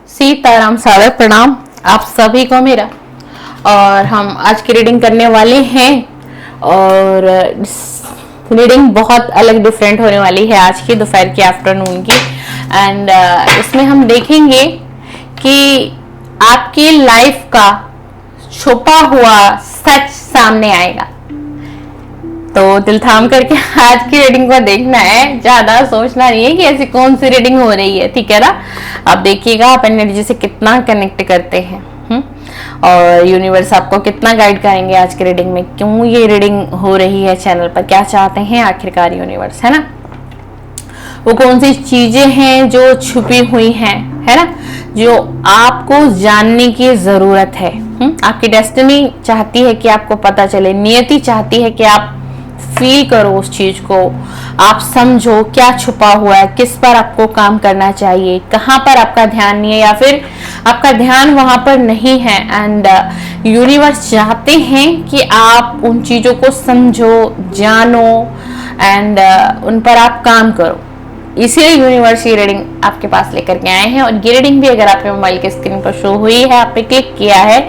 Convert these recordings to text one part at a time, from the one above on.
सीताराम सादर प्रणाम आप सभी को मेरा। और हम आज की रीडिंग करने वाले हैं और रीडिंग बहुत अलग डिफरेंट होने वाली है आज की दोपहर की आफ्टरनून की। एंड इसमें हम देखेंगे कि आपकी लाइफ का छुपा हुआ सच सामने आएगा। तो दिल थाम करके आज की रीडिंग को देखना है, ज्यादा सोचना नहीं है कि ऐसी कौन सी रीडिंग हो रही है, ठीक है ना। आप देखिएगा आप एनर्जी से कितना कनेक्ट करते हैं और यूनिवर्स आपको कितना गाइड करेंगे आज की रीडिंग में, क्यों ये रीडिंग हो रही है चैनल पर, क्या चाहते हैं आखिरकार यूनिवर्स, है ना। वो कौन सी चीजें हैं जो छुपी हुई हैं, है ना, जो आपको जानने की जरूरत है। आपकी डेस्टिनी चाहती है कि आपको पता चले, नियति चाहती है कि आप फील करो उस चीज को, आप समझो क्या छुपा हुआ है, किस पर आपको काम करना चाहिए, कहाँ पर आपका ध्यान नहीं है या फिर आपका ध्यान वहां पर नहीं है। एंड यूनिवर्स चाहते हैं कि आप उन चीजों को समझो, जानो एंड उन पर आप काम करो। इसीलिए यूनिवर्स ये रीडिंग आपके पास लेकर के आए हैं। और ये रीडिंग भी अगर आपके मोबाइल के स्क्रीन पर शो हुई है, आप पे क्लिक किया है,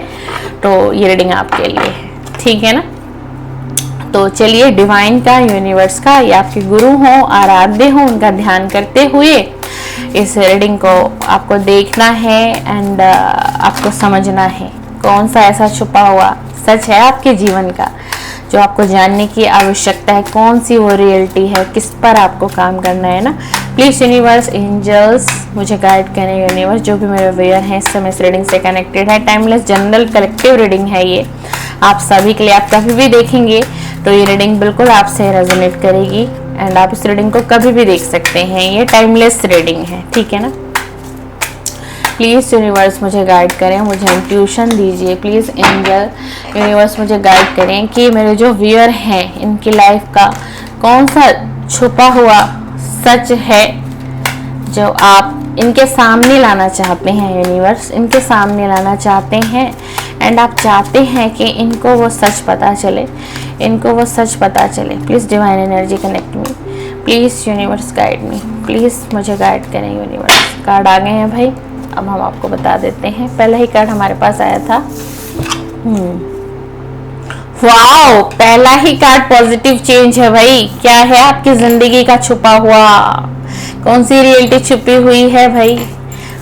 तो ये रीडिंग आपके लिए है, ठीक है ना। तो चलिए डिवाइन का, यूनिवर्स का या आपके गुरु हो, आराध्य हो, उनका ध्यान करते हुए इस रीडिंग को आपको देखना है एंड आपको समझना है कौन सा ऐसा छुपा हुआ सच है आपके जीवन का जो आपको जानने की आवश्यकता है, कौन सी वो रियलिटी है, किस पर आपको काम करना है ना। प्लीज यूनिवर्स, एंजल्स मुझे गाइड करें। यूनिवर्स जो भी मेरे व्यूअर हैं इस समय इस रीडिंग से कनेक्टेड है, टाइमलेस जनरल कलेक्टिव रीडिंग है ये आप सभी के लिए। आप कभी भी देखेंगे तो ये रीडिंग बिल्कुल आपसे रेजोनेट करेगी एंड आप इस रीडिंग को कभी भी देख सकते हैं। ये टाइमलेस रीडिंग है, ठीक है ना। प्लीज यूनिवर्स मुझे गाइड करें, मुझे इंट्यूशन दीजिए। प्लीज एंजल यूनिवर्स मुझे गाइड करें कि मेरे जो व्यूअर हैं इनकी लाइफ का कौन सा छुपा हुआ सच है जो आप इनके सामने लाना चाहते हैं। यूनिवर्स इनके सामने लाना चाहते हैं एंड आप चाहते हैं कि इनको वो सच पता चले, इनको वो सच पता चले। Please divine energy connect me, please universe guide me, please मुझे गाइड करें यूनिवर्स। कार्ड आ गए हैं भाई, अब हम आपको बता देते हैं। पहला ही कार्ड हमारे पास आया था, वाओ, पहला ही कार्ड पॉजिटिव चेंज है भाई। क्या है आपकी जिंदगी का छुपा हुआ, कौन सी रियलिटी छुपी हुई है भाई।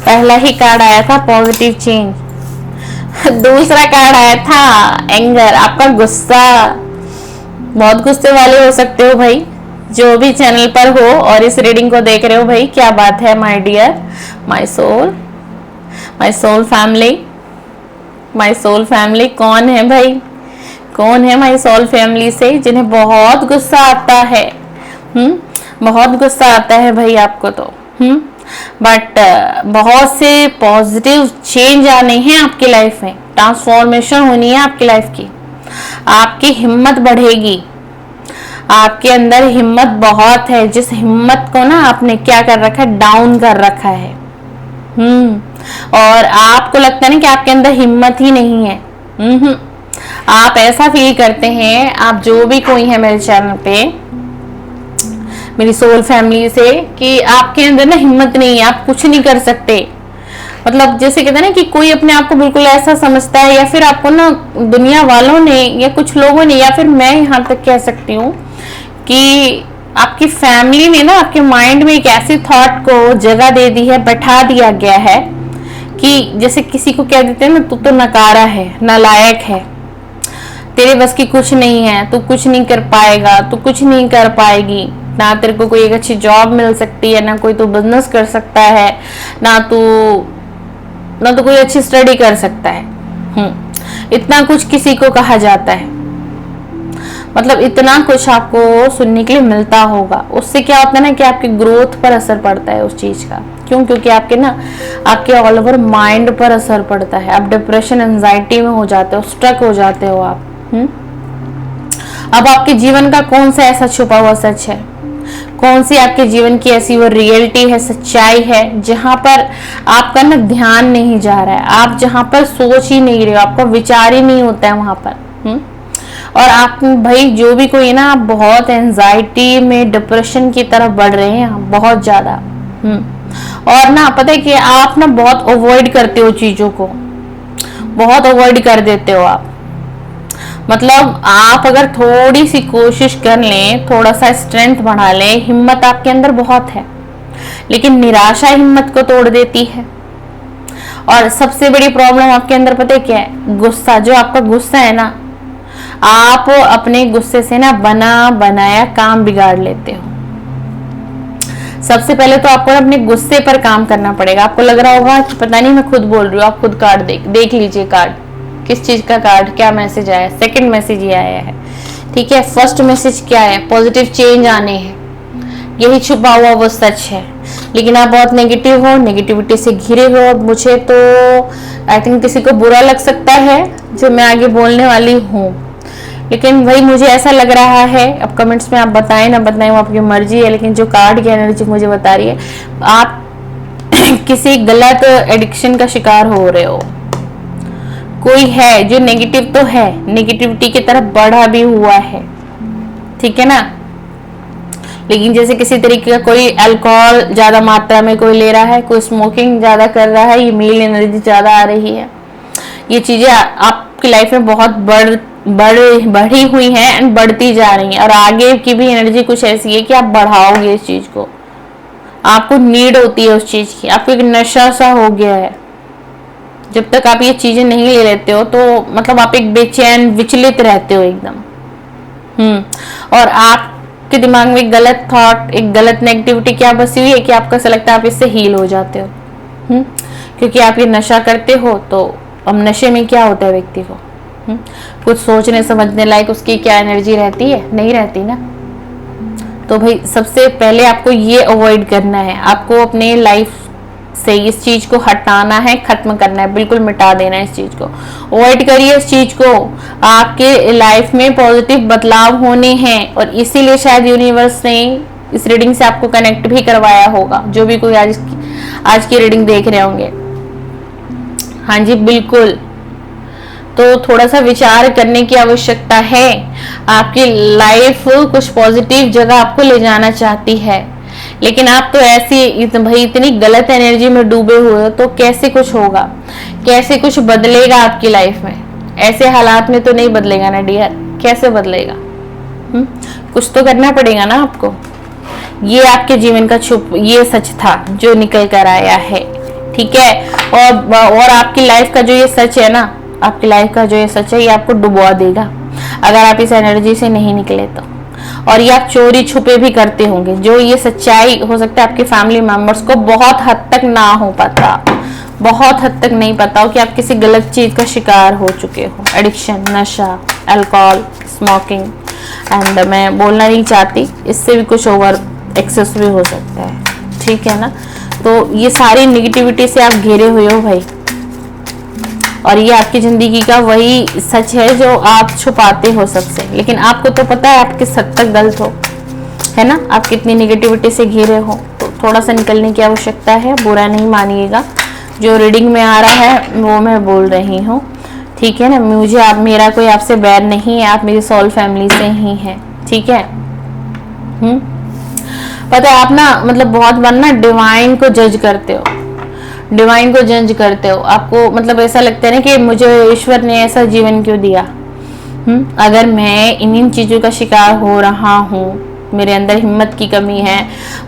पहला ही कार्ड आया था पॉजिटिव चेंज। दूसरा कार्ड आया था एंगर, आपका गुस्सा। बहुत गुस्से वाले हो सकते हो भाई जो भी चैनल पर हो और इस रीडिंग को देख रहे हो भाई, क्या बात है my dear, my soul family, my soul family. कौन है भाई, कौन है माय सोल फैमिली से जिन्हें बहुत गुस्सा आता है, बहुत गुस्सा आता है भाई आपको तो, बट बहुत से पॉजिटिव चेंज आने हैं आपकी लाइफ में, ट्रांसफॉर्मेशन होनी है आपकी लाइफ की, आपकी हिम्मत बढ़ेगी, आपके अंदर हिम्मत बहुत है। जिस हिम्मत को ना आपने क्या कर रखा है, डाउन कर रखा है। और आपको लगता है ना कि आपके अंदर हिम्मत ही नहीं है। आप ऐसा फील करते हैं, आप जो भी कोई है मेरे चैनल पे, मेरी सोल फैमिली से, कि आपके अंदर ना हिम्मत नहीं है, आप कुछ नहीं कर सकते। मतलब जैसे कहते हैं ना कि कोई अपने आप को बिल्कुल ऐसा समझता है, या फिर आपको ना दुनिया वालों ने या कुछ लोगों ने, या फिर मैं यहाँ तक कह सकती हूँ कि आपकी फैमिली ने ना आपके माइंड में एक ऐसी थॉट को जगह दे दी है, बैठा दिया गया है कि जैसे किसी को कह देते हैं ना, तू तो नकारा है, नालायक है, तेरे बस की कुछ नहीं है, तू कुछ नहीं कर पाएगा, तू कुछ नहीं कर पाएगी, ना तेरे को कोई एक अच्छी जॉब मिल सकती है, ना कोई तू बिजनेस कर सकता है, ना तो कोई अच्छी स्टडी कर सकता है। इतना कुछ किसी को कहा जाता है, मतलब इतना कुछ आपको सुनने के लिए मिलता होगा। उससे क्या होता है ना कि आपकी ग्रोथ पर असर पड़ता है उस चीज का। क्यों? क्योंकि आपके ऑल ओवर माइंड पर असर पड़ता है। आप डिप्रेशन, एंजाइटी में हो जाते हो, स्ट्रक हो जाते हो आप। अब आपके जीवन का कौन सा ऐसा छुपा हुआ सच है, कौन सी आपके जीवन की ऐसी वो रियलिटी है, सच्चाई है, जहां पर आपका ना ध्यान नहीं जा रहा है, आप जहां पर सोच ही नहीं रहे हो, आपका विचार ही नहीं होता है वहां पर। और आप भाई जो भी कोई है ना, आप बहुत एंजाइटी में, डिप्रेशन की तरफ बढ़ रहे हैं बहुत ज्यादा। और ना पता है कि आप ना बहुत अवॉइड करते हो चीजों को, बहुत अवॉइड कर देते हो आप। मतलब आप अगर थोड़ी सी कोशिश कर लें, थोड़ा सा स्ट्रेंथ बढ़ा लें, हिम्मत आपके अंदर बहुत है, लेकिन निराशा हिम्मत को तोड़ देती है। और सबसे बड़ी प्रॉब्लम आपके अंदर पता है क्या है? गुस्सा। जो आपका गुस्सा है ना, आप अपने गुस्से से ना बना बनाया काम बिगाड़ लेते हो। सबसे पहले तो आपको अपने गुस्से पर काम करना पड़ेगा। आपको लग रहा होगा कि पता नहीं मैं खुद बोल रही हूँ, आप खुद कार्ड देख लीजिए। कार्ड किस चीज का कार्ड, क्या मैसेज आया? सेकंड मैसेज ये आया है, ठीक है। फर्स्ट मैसेज क्या है? पॉजिटिव चेंज आने हैं, यही छुपा हुआ वो सच है। लेकिन आप बहुत नेगेटिव हो, नेगेटिविटी से घिरे हो। मुझे तो आई थिंक किसी को बुरा लग सकता है जो मैं आगे बोलने वाली हूँ, लेकिन वही मुझे ऐसा लग रहा है। अब कमेंट्स में आप बताएं ना बताएं, वो आपकी मर्जी है, लेकिन जो कार्ड की एनर्जी मुझे बता रही है, आप किसी गलत एडिक्शन का शिकार हो रहे हो। कोई है जो नेगेटिव तो है, नेगेटिविटी की तरफ बढ़ा भी हुआ है, ठीक है ना। लेकिन जैसे किसी तरीके का कोई अल्कोहल ज्यादा मात्रा में कोई ले रहा है, कोई स्मोकिंग ज्यादा कर रहा है, ये मेल एनर्जी ज्यादा आ रही है। ये चीजें आपकी लाइफ में बहुत बढ़ी हुई हैं एंड बढ़ती जा रही हैं। और आगे की भी एनर्जी कुछ ऐसी है कि आप बढ़ाओगे इस चीज को, आपको नीड होती है उस चीज की, आपको एक नशा सा हो गया है। जब तक आप ये चीजें नहीं ले लेते हो तो मतलब आप एक बेचैन विचलित रहते हो एकदम। और आपके दिमाग में एक गलत थॉट, एक गलत नेगेटिविटी क्या बसी हुई है कि आपको ऐसा लगता है आप इससे हील हो जाते हो। क्योंकि आप ये नशा करते हो। तो अब नशे में क्या होता है व्यक्ति को, कुछ सोचने समझने लायक उसकी क्या एनर्जी रहती है? नहीं रहती ना। तो भाई सबसे पहले आपको ये अवॉइड करना है, आपको अपने लाइफ से इस चीज को हटाना है, खत्म करना है, बिल्कुल मिटा देना है इस चीज को। अवॉइड करिए इस चीज को। आपके लाइफ में पॉजिटिव बदलाव होने हैं और इसीलिए शायद यूनिवर्स ने इस रीडिंग से आपको कनेक्ट भी करवाया होगा, जो भी कोई आज की रीडिंग देख रहे होंगे। हाँ जी बिल्कुल। तो थोड़ा सा विचार करने की आवश्यकता है। आपकी लाइफ कुछ पॉजिटिव जगह आपको ले जाना चाहती है, लेकिन आप तो ऐसी भाई इतनी गलत एनर्जी में डूबे हुए हो, तो कैसे कुछ होगा, कैसे कुछ बदलेगा आपकी लाइफ में? ऐसे हालात में तो नहीं बदलेगा ना डियर, कैसे बदलेगा? कुछ तो करना पड़ेगा ना आपको। ये आपके जीवन का ये सच था जो निकल कर आया है, ठीक है। और आपकी लाइफ का जो ये सच है ना, आपकी लाइफ का जो ये सच है, ये आपको डुबा देगा अगर आप इस एनर्जी से नहीं निकले तो। और ये आप चोरी छुपे भी करते होंगे, जो ये सच्चाई हो सकता है आपके फैमिली मेंबर्स को बहुत हद तक ना हो पता, बहुत हद तक नहीं पता हो कि आप किसी गलत चीज का शिकार हो चुके हो। एडिक्शन, नशा, अल्कोहल, स्मोकिंग, एंड मैं बोलना नहीं चाहती, इससे भी कुछ ओवर एक्सेस भी हो सकता है, ठीक है ना। तो ये सारी निगेटिविटी से आप घिरे हुए हो भाई, और ये आपकी जिंदगी का वही सच है जो आप छुपाते हो सबसे। लेकिन आपको तो पता है आप किस हद तक गलत हो, है ना। आप कितनी निगेटिविटी से घिरे हो, तो थोड़ा सा निकलने की आवश्यकता है। बुरा नहीं मानिएगा, जो रीडिंग में आ रहा है वो मैं बोल रही हूँ, ठीक है ना। मुझे आप, मेरा कोई आपसे बैर नहीं है, आप मेरी सोल फैमिली से ही हैं, ठीक है। पता है आप ना मतलब बहुत बार ना डिवाइन को जज करते हो, डिवाइन को जज करते हो। आपको मतलब ऐसा लगता है ना कि मुझे ईश्वर ने ऐसा जीवन क्यों दिया। अगर मैं इन चीजों का शिकार हो रहा हूँ, मेरे अंदर हिम्मत की कमी है,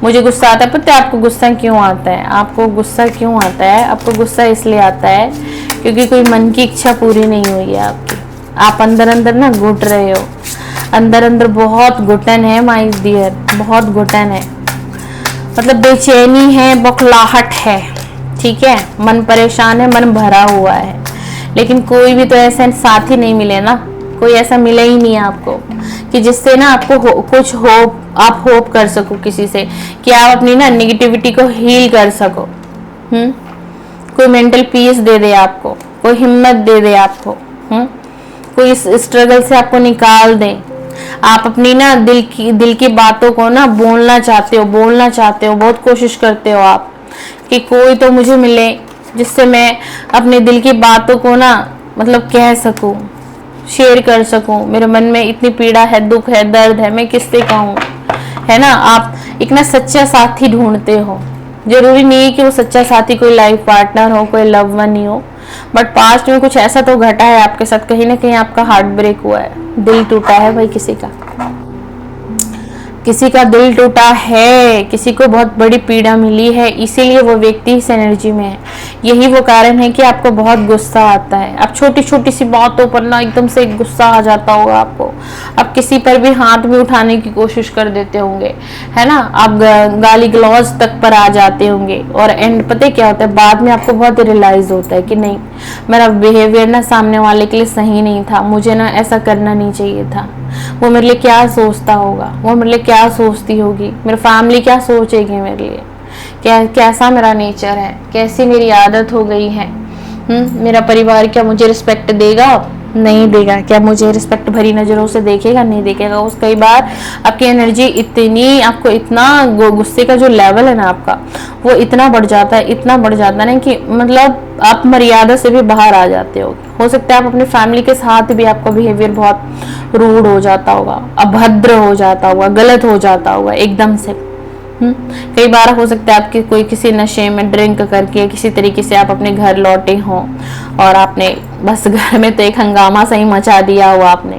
मुझे गुस्सा आता है। पता है आपको गुस्सा क्यों आता है? आपको गुस्सा क्यों आता है? आपको गुस्सा इसलिए आता है क्योंकि कोई मन की इच्छा पूरी नहीं हुई है आपकी। आप अंदर अंदर ना घुट रहे हो, अंदर अंदर बहुत घुटन है माय डियर, बहुत घुटन है। मतलब बेचैनी है, बौखलाहट है, ठीक है। मन परेशान है, मन भरा हुआ है, लेकिन कोई भी तो ऐसे साथी नहीं मिले ना, कोई ऐसा मिले ही नहीं आपको कि जिससे ना आपको कुछ होप, आप होप कर सको किसी से कि आप अपनी ना निगेटिविटी को हील कर सको। कोई मेंटल पीस दे दे आपको, कोई हिम्मत दे दे आपको, कोई इस स्ट्रगल से आपको निकाल दे। आप अपनी ना दिल की बातों को ना बोलना चाहते हो, बहुत कोशिश करते हो आप कि कोई तो मुझे मिले जिससे मैं अपने दिल की बातों को ना मतलब कह सकूं, शेयर कर सकूं। मेरे मन में इतनी पीड़ा है, दुख है, दर्द है, मैं किससे कहूं, है ना। आप एक ना सच्चा साथी ढूंढते हो, जरूरी नहीं है कि वो सच्चा साथी कोई लाइफ पार्टनर हो, कोई लव वन ही हो, बट पास्ट में कुछ ऐसा तो घटा है आपके साथ, कहीं ना कहीं आपका हार्ट ब्रेक हुआ है, दिल टूटा है भाई, किसी का दिल टूटा है, किसी को बहुत बड़ी पीड़ा मिली है, इसीलिए वो व्यक्ति इस एनर्जी में है। यही वो कारण है कि आपको बहुत गुस्सा आता है। अब छोटी छोटी सी बातों पर ना एकदम से गुस्सा आ जाता होगा आपको। अब किसी पर भी हाथ भी उठाने की कोशिश कर देते होंगे, है ना, आप गाली गलौज तक पर आ जाते होंगे। और एंड पता क्या होता है, बाद में आपको बहुत रियलाइज होता है कि नहीं, मेरा बिहेवियर ना सामने वाले के लिए सही नहीं था, मुझे ना ऐसा करना नहीं चाहिए था। वो मेरे लिए क्या सोचता होगा, वो मेरे लिए क्या सोचती होगी, मेरी फैमिली क्या सोचेगी मेरे लिए, कैसा मेरा नेचर है, कैसी मेरी आदत हो गई है। मेरा परिवार क्या मुझे रिस्पेक्ट देगा, नहीं देगा, क्या मुझे रिस्पेक्ट भरी नजरों से देखेगा, नहीं देखेगा। उस कई बार आपकी एनर्जी इतनी, आपको इतना गुस्से का जो लेवल है ना आपका, वो इतना बढ़ जाता है, इतना बढ़ जाता है ना कि मतलब आप मर्यादा से भी बाहर आ जाते हो सकता है आप अपने फैमिली के साथ भी आपका बिहेवियर बहुत रूड हो जाता होगा, अभद्र हो जाता होगा, गलत हो जाता होगा एकदम से। कई बार हो सकता है आपके कोई किसी नशे में ड्रिंक करके किसी तरीके से आप अपने घर लौटे हो और आपने बस घर में तो एक हंगामा सही मचा दिया हो आपने।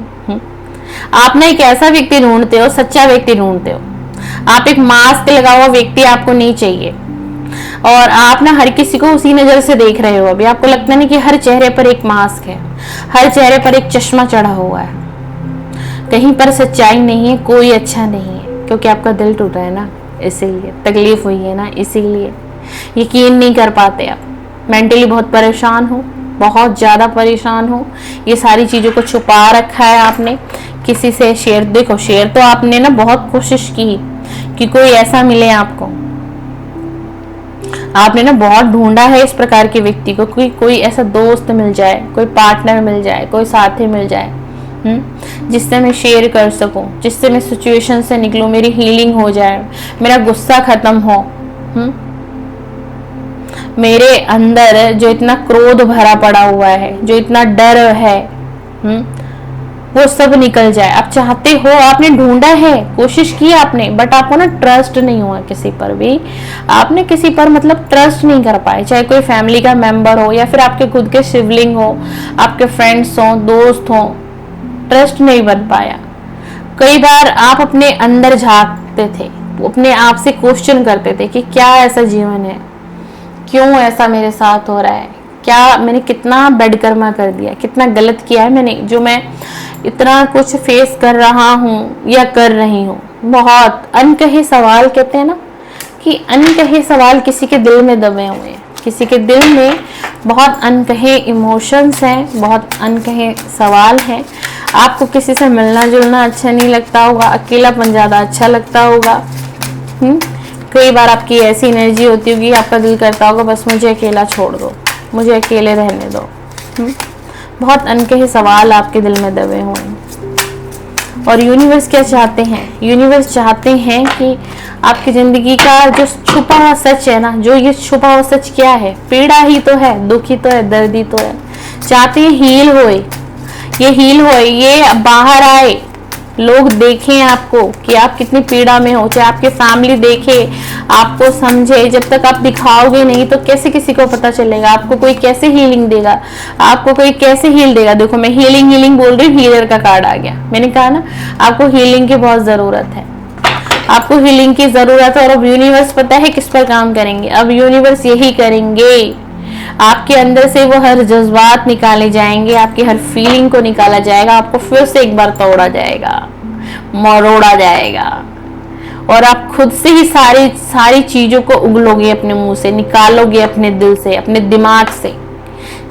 आप ना एक ऐसा व्यक्ति ढूंढते हो, सच्चा व्यक्ति ढूंढते हो। आप एक मास्क लगा हुआ व्यक्ति आपको नहीं चाहिए, और आप ना हर किसी को उसी नजर से देख रहे हो। अभी आपको लगता नहीं कि हर चेहरे पर एक मास्क है, हर चेहरे पर एक चश्मा चढ़ा हुआ है, कहीं पर सच्चाई नहीं है, कोई अच्छा नहीं है, क्योंकि आपका दिल टूटा है ना, इसीलिए तकलीफ हुई है ना, इसीलिए यकीन नहीं कर पाते आप। मेंटली बहुत परेशान हो, बहुत ज़्यादा परेशान हो, ये सारी चीज़ों को छुपा रखा है आपने, किसी से शेयर, देखो शेयर तो आपने ना बहुत कोशिश की कि कोई ऐसा मिले आपको, आपने ना बहुत ढूंढा है इस प्रकार के व्यक्ति को, कोई ऐसा दोस्त मिल जाए, कोई पार्टनर मिल जाए, कोई साथी मिल जाए जिससे मैं शेयर कर सकूं, जिससे मैं सिचुएशन से निकलूं, मेरी हीलिंग हो जाए, मेरा गुस्सा खत्म हो, मेरे अंदर जो इतना क्रोध भरा पड़ा हुआ है, जो इतना डर है, वो सब निकल जाए। आप चाहते हो, आपने ढूंढा है, कोशिश की आपने, बट आपको ना ट्रस्ट नहीं हुआ किसी पर भी, आपने किसी पर मतलब ट्रस्ट नहीं कर पाए, चाहे कोई फैमिली का मेंबर हो या फिर आपके खुद के सिबलिंग हो, आपके फ्रेंड्स हो, दोस्त हो, ट्रस्ट नहीं बन पाया। कई बार आप अपने अंदर झांकते थे, अपने आप से क्वेश्चन करते थे कि क्या ऐसा जीवन है, क्यों ऐसा मेरे साथ हो रहा है, क्या मैंने कितना बैड कर्मा कर दिया, कितना गलत किया है मैंने, जो मैं इतना कुछ फेस कर रहा हूँ या कर रही हूँ। बहुत अनकहे सवाल, कहते हैं ना कि अनकहे सवाल किसी के दिल में दबे हुए हैं, किसी के दिल में बहुत अनकहे इमोशंस हैं, बहुत अनकहे सवाल हैं। आपको किसी से मिलना जुलना अच्छा नहीं लगता होगा, अकेलापन ज़्यादा अच्छा लगता होगा। कई बार आपकी ऐसी एनर्जी होती होगी, आपका दिल करता होगा बस मुझे अकेला छोड़ दो, मुझे अकेले रहने दो। बहुत अनकहे सवाल आपके दिल में दबे हुए हैं। और यूनिवर्स क्या चाहते हैं, यूनिवर्स चाहते हैं कि आपकी जिंदगी का जो छुपा हुआ सच है ना, जो ये छुपा हुआ सच क्या है, पीड़ा ही तो है, दुख ही तो है, दर्द ही तो है। चाहते हैं हील होए, ये हील होए, ये बाहर आए, लोग देखें आपको कि आप कितनी पीड़ा में हो, चाहे आपकी फैमिली देखे, आपको समझे। जब तक आप दिखाओगे नहीं तो कैसे किसी को पता चलेगा, आपको कोई कैसे हीलिंग देगा, आपको कोई कैसे हील देगा। देखो मैं हीलिंग बोल रही हूँ, हीलर का कार्ड आ गया। मैंने कहा ना आपको हीलिंग की बहुत जरूरत है, आपको हीलिंग की जरूरत है। और अब यूनिवर्स पता है किस पर काम करेंगे, अब यूनिवर्स यही करेंगे, आपके अंदर से वो हर जज्बात निकाले जाएंगे, आपकी हर फीलिंग को निकाला जाएगा, आपको फिर से एक बार तोड़ा जाएगा, मरोड़ा जाएगा, और आप खुद से ही सारी चीजों को उगलोगे, अपने मुंह से निकालोगे, अपने दिल से, अपने दिमाग से।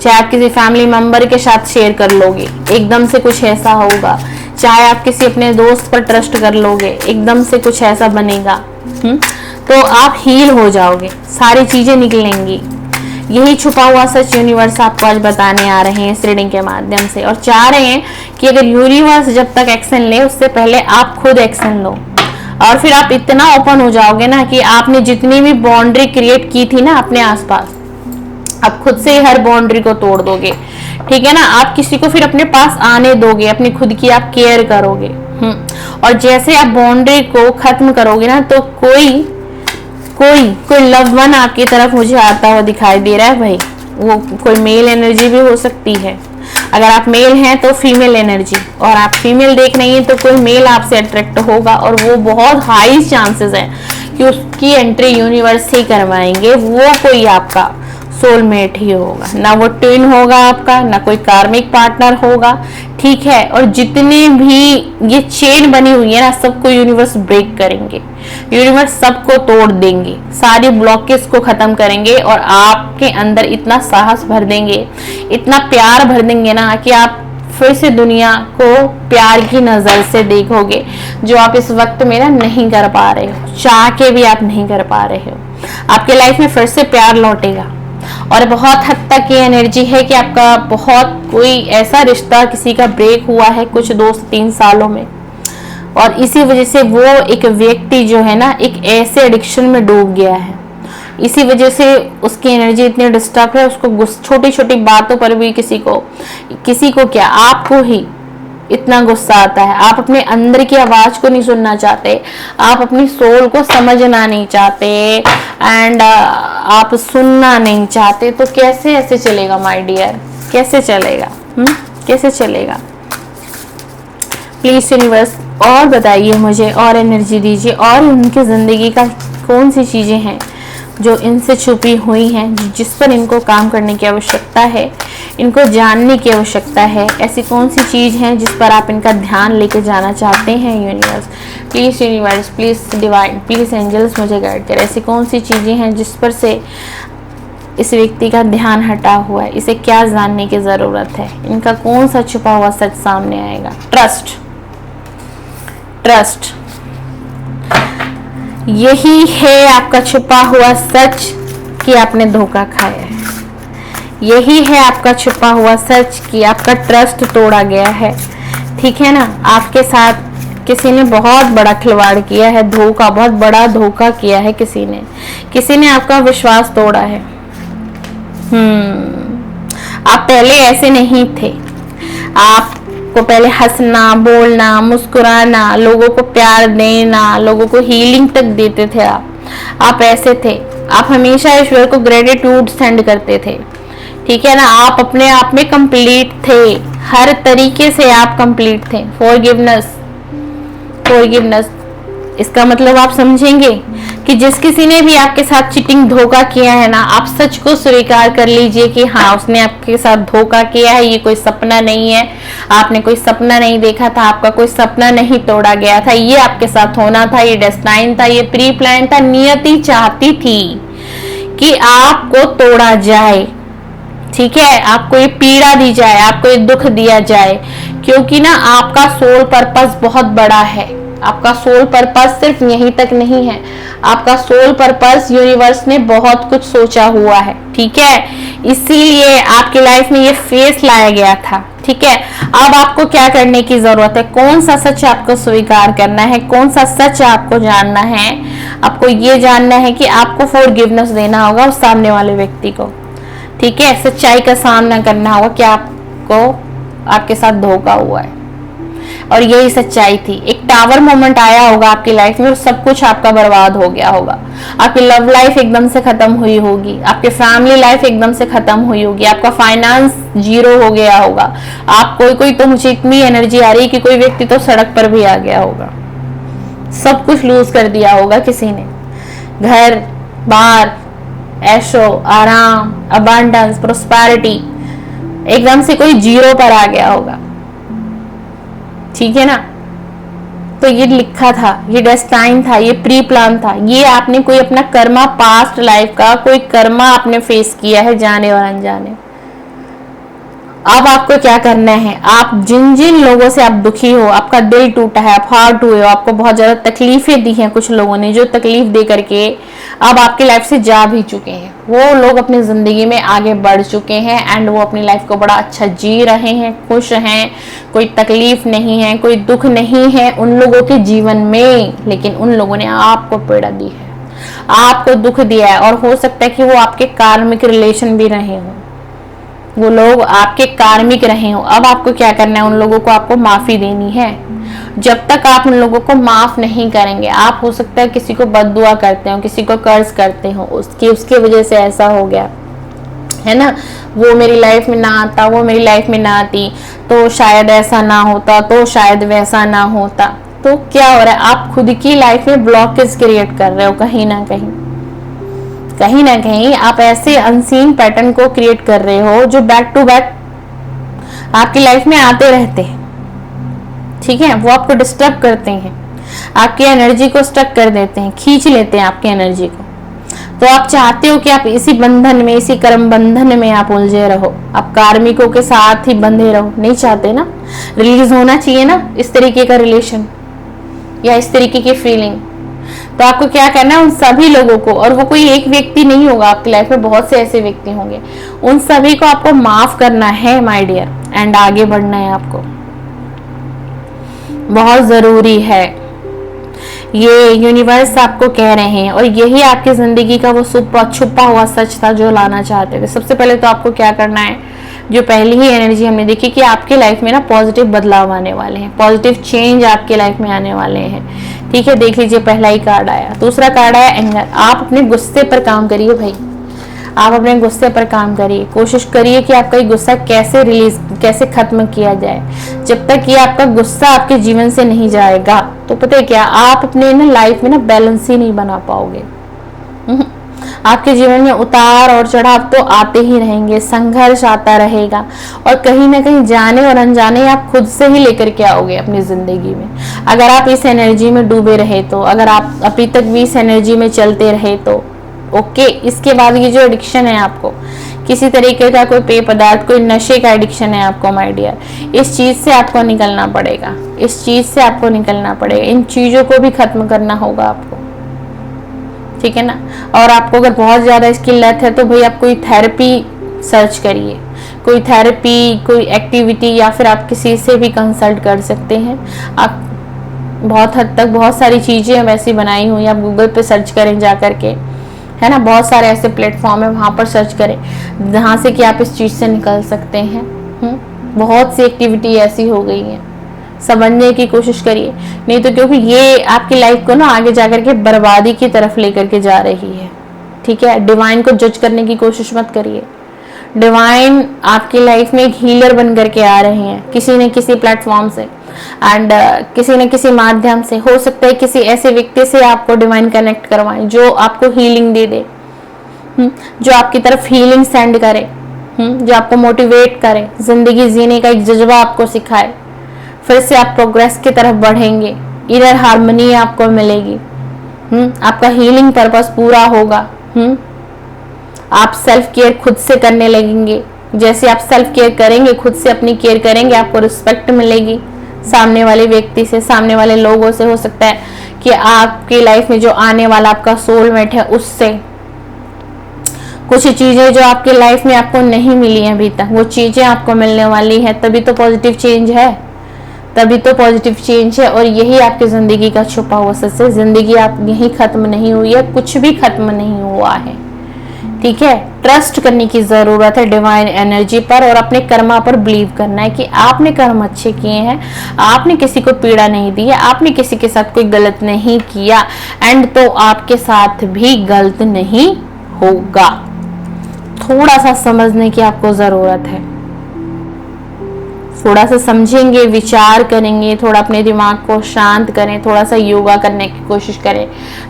चाहे आप किसी फैमिली मेंबर के साथ शेयर कर लोगे, एकदम से कुछ ऐसा होगा। चाहे आप किसी अपने दोस्त पर ट्रस्ट कर लोगे, एकदम से कुछ ऐसा बनेगा। तो आप हील हो जाओगे, सारी चीजें निकलेंगी। यही छुपा हुआ सच यूनिवर्स आपको आज बताने आ रहे हैं इस रीडिंग के माध्यम से, और चाह रहे हैं कि अगर यूनिवर्स जब तक एक्शन ले उससे पहले आप खुद एक्शन लो, और फिर आप इतना ओपन हो जाओगे ना कि आपने जितनी भी बाउंड्री क्रिएट की थी ना अपने आसपास, आप खुद से ही हर बाउंड्री को तोड़ दोगे। ठीक है ना, आप किसी को फिर अपने पास आने दोगे, अपनी खुद की आप केयर करोगे। और जैसे आप बाउंड्री को खत्म करोगे ना, तो कोई कोई लव वन आपकी तरफ मुझे आता हुआ दिखाई दे रहा है भाई। वो कोई मेल एनर्जी भी हो सकती है। अगर आप मेल हैं तो फीमेल एनर्जी, और आप फीमेल देख रही हैं तो कोई मेल आपसे अट्रैक्ट होगा, और वो बहुत हाई चांसेस है कि उसकी एंट्री यूनिवर्स ही करवाएंगे। वो कोई आपका सोलमेट ही होगा, ना वो ट्विन होगा आपका, ना कोई कार्मिक पार्टनर होगा, ठीक है। और जितने भी ये चेन बनी हुई है ना, सबको यूनिवर्स ब्रेक करेंगे, यूनिवर्स सबको तोड़ देंगे, सारी ब्लॉकेज को खत्म करेंगे, और आपके अंदर इतना साहस भर देंगे, इतना प्यार भर देंगे ना कि आप फिर से दुनिया को प्यार की नजर से देखोगे, जो आप इस वक्त में ना नहीं कर पा रहे हो, चाह के भी आप नहीं कर पा रहे हो। आपके लाइफ में फिर से प्यार लौटेगा, और बहुत हद तक ये एनर्जी है कि आपका बहुत कोई ऐसा रिश्ता किसी का ब्रेक हुआ है कुछ 2 से 3 सालों में, और इसी वजह से वो एक व्यक्ति जो है ना एक ऐसे एडिक्शन में डूब गया है। इसी वजह से उसकी एनर्जी इतनी डिस्टर्ब है, उसको छोटी छोटी बातों पर भी किसी को क्या, आपको ही इतना गुस्सा आता है। आप अपने अंदर की आवाज को नहीं सुनना चाहते, आप अपनी सोल को समझना नहीं चाहते, एंड आप सुनना नहीं चाहते। तो कैसे ऐसे चलेगा माय डियर, कैसे चलेगा? कैसे चलेगा? प्लीज यूनिवर्स और बताइए मुझे, और एनर्जी दीजिए, और उनकी जिंदगी का कौन सी चीजें हैं जो इनसे छुपी हुई हैं, जिस पर इनको काम करने की आवश्यकता है, इनको जानने की आवश्यकता है। ऐसी कौन सी चीज़ है जिस पर आप इनका ध्यान लेके जाना चाहते हैं universe? Please universe, please divine, please angels मुझे गाइड करें। ऐसी कौन सी चीज़ें हैं जिस पर से इस व्यक्ति का ध्यान हटा हुआ है, इसे क्या जानने की ज़रूरत है, इनका कौन सा छुपा हुआ सच सामने आएगा? ट्रस्ट, ट्रस्ट, यही है आपका छुपा हुआ सच कि आपने धोखा खाया है। यही है आपका छुपा हुआ सच कि आपका ट्रस्ट तोड़ा गया है, ठीक है ना। आपके साथ किसी ने बहुत बड़ा खिलवाड़ किया है, धोखा, बहुत बड़ा धोखा किया है किसी ने आपका विश्वास तोड़ा है। आप पहले ऐसे नहीं थे। आपको पहले हंसना, बोलना, मुस्कुराना, लोगों को प्यार देना, लोगों को हीलिंग तक देते थे आप ऐसे थे। आप हमेशा ईश्वर को ग्रेटिट्यूड सेंड करते थे, ठीक है ना। आप अपने आप में कंप्लीट थे, हर तरीके से आप कंप्लीट थे। फॉरगिवनेस, फॉरगिवनेस, इसका मतलब आप समझेंगे कि जिस किसी ने भी आपके साथ चीटिंग, धोखा किया है ना, आप सच को स्वीकार कर लीजिए कि हाँ, उसने आपके साथ धोखा किया है। ये कोई सपना नहीं है, आपने कोई सपना नहीं देखा था, आपका कोई सपना नहीं तोड़ा गया था, ये आपके साथ होना था, ये डेस्टाइन था, ये प्री प्लान था। नियति चाहती थी कि आपको तोड़ा जाए, ठीक है, आपको ये पीड़ा दी जाए, आपको ये दुख दिया जाए, क्योंकि ना आपका सोल पर्पस बहुत बड़ा है। आपका सोल पर्पस सिर्फ यहीं तक नहीं है, आपका सोल पर्पस यूनिवर्स ने बहुत कुछ सोचा हुआ है, ठीक है। इसीलिए आपकी लाइफ में ये फेस लाया गया था, ठीक है। अब आपको क्या करने की जरूरत है? कौन सा सच आपको स्वीकार करना है, कौन सा सच आपको जानना है? आपको ये जानना है कि आपको फॉरगिवनेस देना होगा उस सामने वाले व्यक्ति को, ठीक है। सच्चाई का सामना करना होगा कि आपको आपके साथ धोखा हुआ है, और यही सच्चाई थी। एक टावर मोमेंट आया होगा आपकी लाइफ में और सब कुछ आपका बर्बाद हो गया होगा। आपकी लव लाइफ एकदम से खत्म हुई होगी, आपकी फैमिली लाइफ एकदम से खत्म हुई होगी, आपका फाइनेंस जीरो हो गया होगा। आप कोई तो मुझे इतनी एनर्जी आ रही है कि कोई व्यक्ति तो सड़क पर भी आ गया होगा, सब कुछ लूज कर दिया होगा किसी ने, घर बार, ऐशो आराम, अबंडेंस, प्रोस्पेरिटी, एकदम से कोई जीरो पर आ गया होगा, ठीक है ना। तो ये लिखा था, ये डेस्टाइन था, ये प्री प्लान था, ये आपने कोई अपना कर्मा, पास्ट लाइफ का कोई कर्मा आपने फेस किया है, जाने और अनजाने। अब आपको क्या करना है? आप जिन जिन लोगों से आप दुखी हो, आपका दिल टूटा है, आप हार्ट हुए हो, आपको बहुत ज्यादा तकलीफें दी हैं कुछ लोगों ने, जो तकलीफ दे करके अब आपकी लाइफ से जा भी चुके हैं, वो लोग अपनी जिंदगी में आगे बढ़ चुके हैं, एंड वो अपनी लाइफ को बड़ा अच्छा जी रहे हैं, खुश हैं, कोई तकलीफ नहीं है, कोई दुख नहीं है उन लोगों के जीवन में। लेकिन उन लोगों ने आपको पीड़ा दी है, आपको दुख दिया है, और हो सकता है कि वो आपके कार्मिक रिलेशन भी रहे हों, वो लोग आपके कार्मिक रहे हो, अब आपको क्या करना है, उन लोगों को आपको माफी देनी है। जब तक आप उन लोगों को माफ नहीं करेंगे, आप हो सकता है किसी को बद्दुआ करते हो, किसी को कर्ज करते हो, उसकी वजह से ऐसा हो गया है ना, वो मेरी लाइफ में ना आता, वो मेरी लाइफ में ना आती तो शायद ऐसा ना होता, तो शायद वैसा ना होता। तो क्या हो रहा है, आप खुद की लाइफ में ब्लॉकेज क्रिएट कर रहे हो। कहीं ना कहीं आप ऐसे अनसीन पैटर्न को क्रिएट कर रहे हो जो बैक टू बैक आपकी लाइफ में आते रहते हैं। ठीक है, वो आपको डिस्टर्ब करते हैं, आपकी एनर्जी को स्टक कर देते हैं, खींच लेते हैं आपकी एनर्जी को। तो आप चाहते हो कि आप इसी बंधन में, इसी कर्म बंधन में आप उलझे रहो, आप कार्मिकों के साथ ही बंधे रहो। नहीं चाहते ना, रिलीज होना चाहिए ना इस तरीके का रिलेशन या इस तरीके की फीलिंग। तो आपको क्या करना है, उन सभी लोगों को, और वो कोई एक व्यक्ति नहीं होगा, आपकी लाइफ में बहुत से ऐसे व्यक्ति होंगे, उन सभी को आपको माफ करना है माय डियर, एंड आगे बढ़ना है आपको, बहुत जरूरी है। ये यूनिवर्स आपको कह रहे हैं, और यही आपकी जिंदगी का वो छुपा हुआ सच था जो लाना चाहते थे। सबसे पहले तो आपको क्या करना है, जो पहली ही एनर्जी हमने देखी कि आपकी लाइफ में ना पॉजिटिव बदलाव आने वाले हैं, पॉजिटिव चेंज आपके लाइफ में आने वाले हैं। ठीक है, देख लीजिए, पहला ही कार्ड आया। दूसरा कार्ड आया एंगर। आप अपने गुस्से पर काम करिए भाई, आप अपने गुस्से पर काम करिए, कोशिश करिए कि आपका ये गुस्सा कैसे खत्म किया जाए। जब तक ये आपका गुस्सा आपके जीवन से नहीं जाएगा तो पता है क्या, आप अपने ना लाइफ में ना बैलेंस ही नहीं बना पाओगे। आपके जीवन में उतार और चढ़ाव तो आते ही रहेंगे, संघर्ष आता रहेगा, और कहीं ना कहीं जाने और अनजाने आप खुद से ही लेकर के आओगे अपनी जिंदगी में। अगर आप इस एनर्जी में डूबे रहे तो, अगर आप अभी तक भी इस एनर्जी में चलते रहे तो ओके। इसके बाद ये जो एडिक्शन है आपको, किसी तरीके का कोई पेय पदार्थ, कोई नशे का एडिक्शन है आपको माय डियर, इस चीज से आपको निकलना पड़ेगा, इस चीज से आपको निकलना पड़ेगा, इन चीजों को भी खत्म करना होगा आपको। ठीक है ना। और आपको अगर बहुत ज्यादा इसकी लत है तो भाई आप कोई थेरेपी सर्च करिए, कोई थेरेपी, कोई एक्टिविटी, या फिर आप किसी से भी कंसल्ट कर सकते हैं। आप बहुत हद तक बहुत सारी चीजें हम ऐसी बनाई हुई, आप गूगल पे सर्च करें जा करके, है ना, बहुत सारे ऐसे प्लेटफॉर्म है, वहां पर सर्च करें जहां से कि आप इस चीज से निकल सकते हैं। बहुत सी एक्टिविटी ऐसी हो गई है, समझने की कोशिश करिए, नहीं तो क्योंकि ये आपकी लाइफ को ना आगे जाकर के बर्बादी की तरफ लेकर के जा रही है। ठीक है, डिवाइन को जज करने की कोशिश मत करिए। डिवाइन आपकी लाइफ में एक हीलर बन करके आ रहे हैं किसी न किसी प्लेटफॉर्म से, एंड किसी न किसी माध्यम से। हो सकता है किसी ऐसे व्यक्ति से आपको डिवाइन कनेक्ट करवाएं जो आपको हीलिंग दे दे, जो आपकी तरफ हीलिंग सेंड करे, जो आपको मोटिवेट करे, जिंदगी जीने का एक जज्बा आपको सिखाए। फिर से आप प्रोग्रेस की तरफ बढ़ेंगे, इनर हार्मनी आपको मिलेगी, आपका हीलिंग पर्पस पूरा होगा। आप सेल्फ केयर खुद से करने लगेंगे। जैसे आप सेल्फ केयर करेंगे, खुद से अपनी केयर करेंगे, आपको रिस्पेक्ट मिलेगी सामने वाले व्यक्ति से, सामने वाले लोगों से। हो सकता है कि आपकी लाइफ में जो आने वाला आपका सोलमेट है उससे कुछ चीजें जो आपकी लाइफ में आपको नहीं मिली हैं अभी तक, वो चीजें आपको मिलने वाली हैं। तभी तो पॉजिटिव चेंज है, तभी तो पॉजिटिव चेंज है। और यही आपकी जिंदगी का छुपा हुआ सच है। जिंदगी आप यही खत्म नहीं हुई है, कुछ भी खत्म नहीं हुआ है। ठीक है, ट्रस्ट करने की जरूरत है डिवाइन एनर्जी पर, और अपने कर्मा पर बिलीव करना है कि आपने कर्म अच्छे किए हैं, आपने किसी को पीड़ा नहीं दी है, आपने किसी के साथ कोई गलत नहीं किया, एंड तो आपके साथ भी गलत नहीं होगा। थोड़ा सा समझने की आपको जरूरत है, थोड़ा सा समझेंगे, विचार करेंगे, थोड़ा अपने दिमाग को शांत करें, थोड़ा सा योगा करने की कोशिश करें,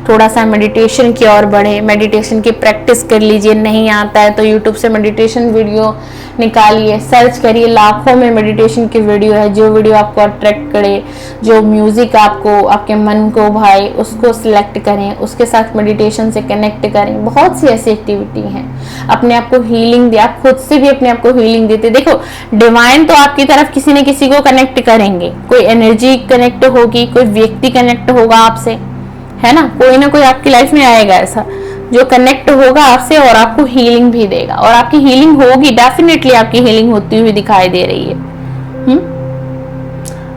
थोड़ा सा मेडिटेशन की ओर बढ़े, मेडिटेशन की प्रैक्टिस कर लीजिए। नहीं आता है तो यूट्यूब से मेडिटेशन वीडियो निकालिए, सर्च करिए, लाखों में मेडिटेशन की वीडियो है। जो वीडियो आपको अट्रैक्ट करे, जो म्यूजिक आपको, आपके मन को भाए, उसको सिलेक्ट करें, उसके साथ मेडिटेशन से कनेक्ट करें। बहुत सी ऐसी एक्टिविटी हैं, अपने आप को हीलिंग दे, आप खुद से भी अपने आप को हीलिंग देते। देखो, डिवाइन तो आपकी तरफ किसी न किसी को कनेक्ट करेंगे, कोई एनर्जी कनेक्ट होगी, कोई व्यक्ति कनेक्ट होगा आपसे, है ना, कोई ना कोई आपकी लाइफ में आएगा ऐसा जो कनेक्ट होगा आपसे और आपको हीलिंग भी देगा। और आपकी हीलिंग होगी, डेफिनेटली आपकी हीलिंग होती हुई दिखाई दे रही है।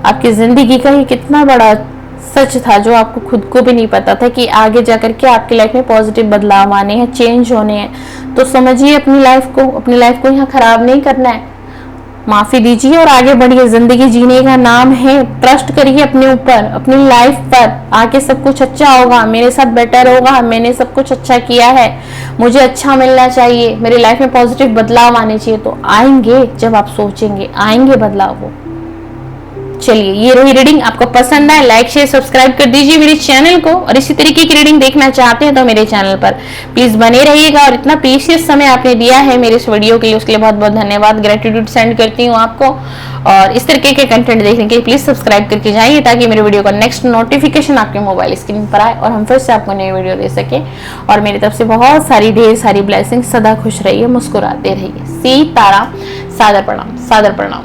आपकी जिंदगी का ये कितना बड़ा सच था, जो आपको खुद को भी नहीं पता था कि आगे जाकर के आपकी लाइफ में पॉजिटिव बदलाव आने हैं, चेंज होने हैं। तो समझिए अपनी लाइफ को यहाँ खराब नहीं करना है। माफी दीजिए और आगे बढ़िए। जिंदगी जीने का नाम है। ट्रस्ट करिए अपने ऊपर, अपनी लाइफ पर। आगे सब कुछ अच्छा होगा, मेरे साथ बेटर होगा, मैंने सब कुछ अच्छा किया है, मुझे अच्छा मिलना चाहिए, मेरी लाइफ में पॉजिटिव बदलाव आने चाहिए। तो आएंगे, जब आप सोचेंगे आएंगे बदलाव वो। चलिए, ये रही रीडिंग। आपको पसंद आए लाइक शेयर सब्सक्राइब कर दीजिए मेरे चैनल को, और इसी तरीके की रीडिंग देखना चाहते हैं तो मेरे चैनल पर प्लीज बने रहिएगा। और इतना प्रीशियस समय आपने दिया है मेरे इस वीडियो के लिए, उसके लिए बहुत बहुत धन्यवाद, ग्रेटिट्यूड सेंड करती हूँ आपको। और इस तरीके के कंटेंट देखने के लिए प्लीज सब्सक्राइब करके जाइए, ताकि मेरे वीडियो का नेक्स्ट नोटिफिकेशन आपके मोबाइल स्क्रीन पर आए और हम फिर से आपको नई वीडियो दे सके। और मेरी तरफ से बहुत सारी ढेर सारी ब्लेसिंग। सदा खुश रहिए, मुस्कुराते रहिए। सीताराम। सादर प्रणाम, सादर प्रणाम।